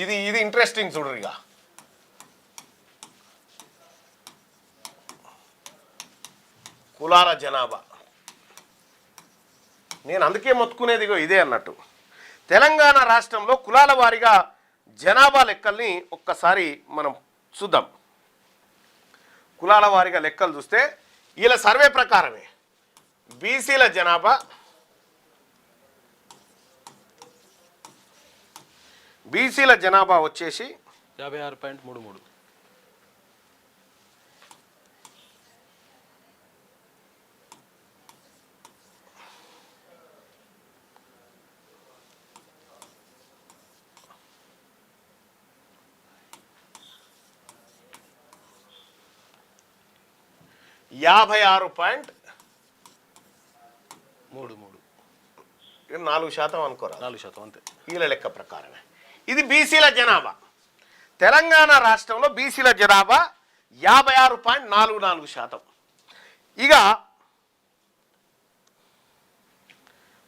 ఇది ఇది ఇంట్రెస్టింగ్ చూడరు. ఇక కులాల జనాభా, నేను అందుకే మొత్తుకునేది ఇదే అన్నట్టు. తెలంగాణ రాష్ట్రంలో కులాల వారీగా జనాభా లెక్కల్ని ఒక్కసారి మనం చూద్దాం. కులాల వారీగా లెక్కలు చూస్తే వీళ్ళ సర్వే ప్రకారమే బీసీల జనాభా, వచ్చేసి 56.33. యాభై 4% అనుకోరా, 4% అంతే వీళ్ళ లెక్క ప్రకారమే. ఇది బీసీల జనాభా. తెలంగాణ రాష్ట్రంలో బీసీల జనాభా 56.44%. ఇక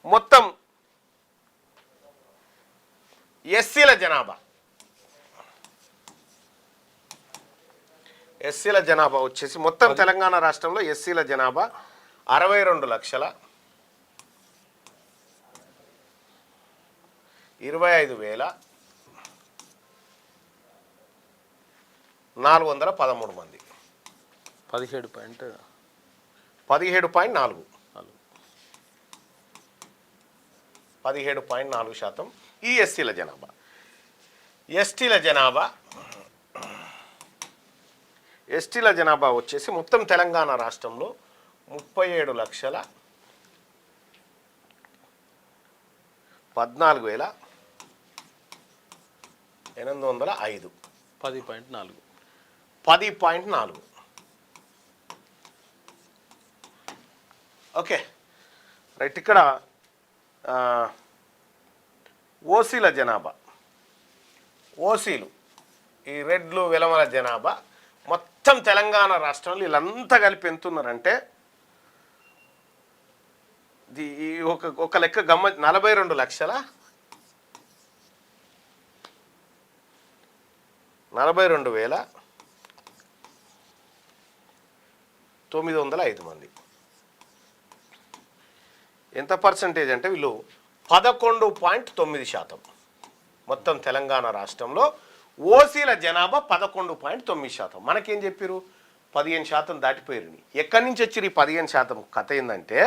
మొత్తం ఎస్సీల జనాభా వచ్చేసి మొత్తం తెలంగాణ రాష్ట్రంలో ఎస్సీల జనాభా 62,25,413 మంది. 17.4% ఈ ఎస్సీల జనాభా. ఎస్టీల జనాభా వచ్చేసి మొత్తం తెలంగాణ రాష్ట్రంలో 37,14,805. 10.4. Okay right. ఇక్కడ ఓసీల జనాభా, ఓసీలు ఈ రెడ్లు వెలమల జనాభా మొత్తం తెలంగాణ రాష్ట్రంలో వీళ్ళంతా కలిపి ఎంతున్నారంటే ఒక లెక్క 42,905 మంది. ఎంత పర్సంటేజ్ అంటే వీళ్ళు 11.9%. మొత్తం తెలంగాణ రాష్ట్రంలో ఓసీల జనాభా 11.9%. మనకేం చెప్పారు 15% దాటిపోయారు. ఎక్కడి నుంచి వచ్చారు ఈ 15% కథ ఏంటంటే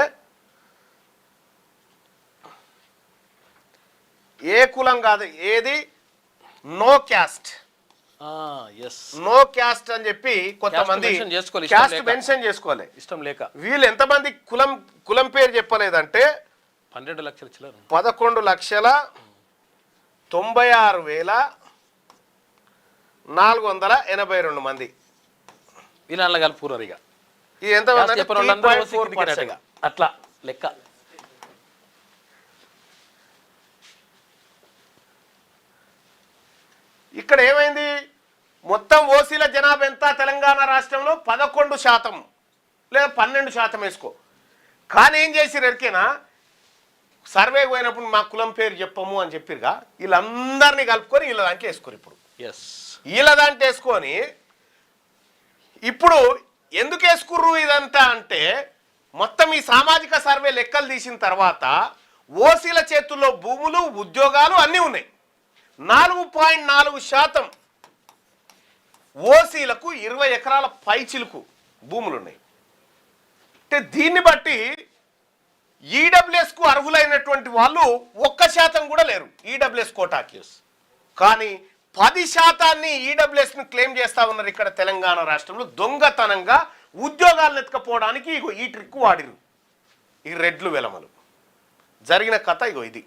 ఏ కులం కాదు, ఏది నో క్యాస్ట్ అని చెప్పి కొంతమంది క్యాస్ట్ మెన్షన్ చేసుకోవాలి ఇష్టం లేక. వీళ్ళు ఎంతమంది కులం పేరు చెప్పలేదంటే 11,96,482 మంది. వీళ్ళ కలుపుకున్నారు. ఇక ఇది ఎంత అట్లా లెక్క. ఇక్కడ ఏమైంది, మొత్తం ఓసీల జనాభా ఎంత తెలంగాణ రాష్ట్రంలో 11% లేదా 12% వేసుకో. కానీ ఏం చేసిరు ఎరికేనా, సర్వే పోయినప్పుడు మా కులం పేరు చెప్పము అని చెప్పిరుగా, వీళ్ళందరినీ కలుపుకొని వీళ్ళ దాంట్లో వేసుకోరు. ఇప్పుడు వీళ్ళ దాంట్లో వేసుకొని ఇప్పుడు ఎందుకు వేసుకుర్రు ఇదంతా అంటే మొత్తం ఈ సామాజిక సర్వే లెక్కలు తీసిన తర్వాత ఓసీల చేతుల్లో భూములు, ఉద్యోగాలు అన్నీ ఉన్నాయి. 4.4% ఓసీలకు 20 ఎకరాల పైచిలుకు భూములు ఉన్నాయి. అంటే దీన్ని బట్టి ఈడబ్ల్యూఎస్కు అర్హులైనటువంటి వాళ్ళు 1% కూడా లేరు ఈడబ్ల్యూఎస్ కోటాకి. కానీ 10% ఈడబ్ల్యూఎస్ను క్లెయిమ్ చేస్తా ఉన్నారు ఇక్కడ తెలంగాణ రాష్ట్రంలో. దొంగతనంగా ఉద్యోగాలను ఎత్తుకపోవడానికి ఈ ట్రిక్ వాడిరు ఈ రెడ్లు వెలమలు. జరిగిన కథ ఇది.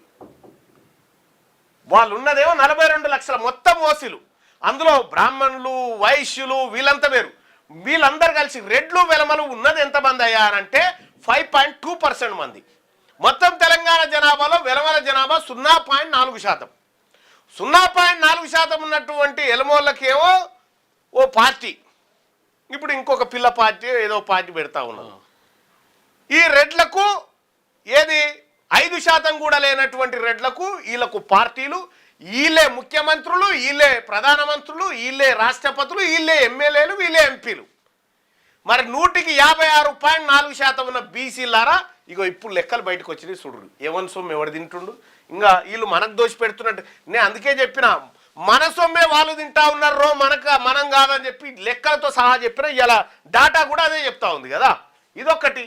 వాళ్ళు ఉన్నదేమో 42 లక్షల మొత్తం ఓసీలు, అందులో బ్రాహ్మణులు, వైశ్యులు వీళ్ళంతా వేరు. వీళ్ళందరూ కలిసి రెడ్లు వెలమలు ఉన్నది ఎంతమంది అయ్యారంటే 5.2% మంది. మొత్తం తెలంగాణ జనాభాలో వెలమల జనాభా 0.4%. 0.4% ఉన్నటువంటి ఎలమోళ్ళకేమో ఓ పార్టీ, ఇప్పుడు ఇంకొక పిల్ల పార్టీ ఏదో పార్టీ పెడతా ఉన్నారు. ఈ రెడ్లకు ఏది 5% కూడా లేనటువంటి రెడ్లకు వీళ్ళకు పార్టీలు, వీళ్ళే ముఖ్య ముఖ్యమంత్రులు, వీళ్ళే ప్రధానమంత్రులు, వీళ్ళే రాష్ట్రపతులు, వీళ్ళే ఎమ్మెల్యేలు, వీళ్ళే ఎంపీలు. మరి 156.4% ఉన్న బీసీలారా ఇగో ఇప్పుడు లెక్కలు బయటకు వచ్చినాయి చూడరు. ఎవరి సొమ్ము ఎవడు తింటుండు, ఇంకా వీళ్ళు మనకు దోషి పెడుతున్నట్టు. నేను అందుకే చెప్పిన మన సొమ్మే వాళ్ళు తింటా ఉన్నారు, మనం కాదని చెప్పి లెక్కలతో సహా చెప్పిన ఇలా డాటా కూడా అదే చెప్తా ఉంది కదా. ఇదొక్కటి.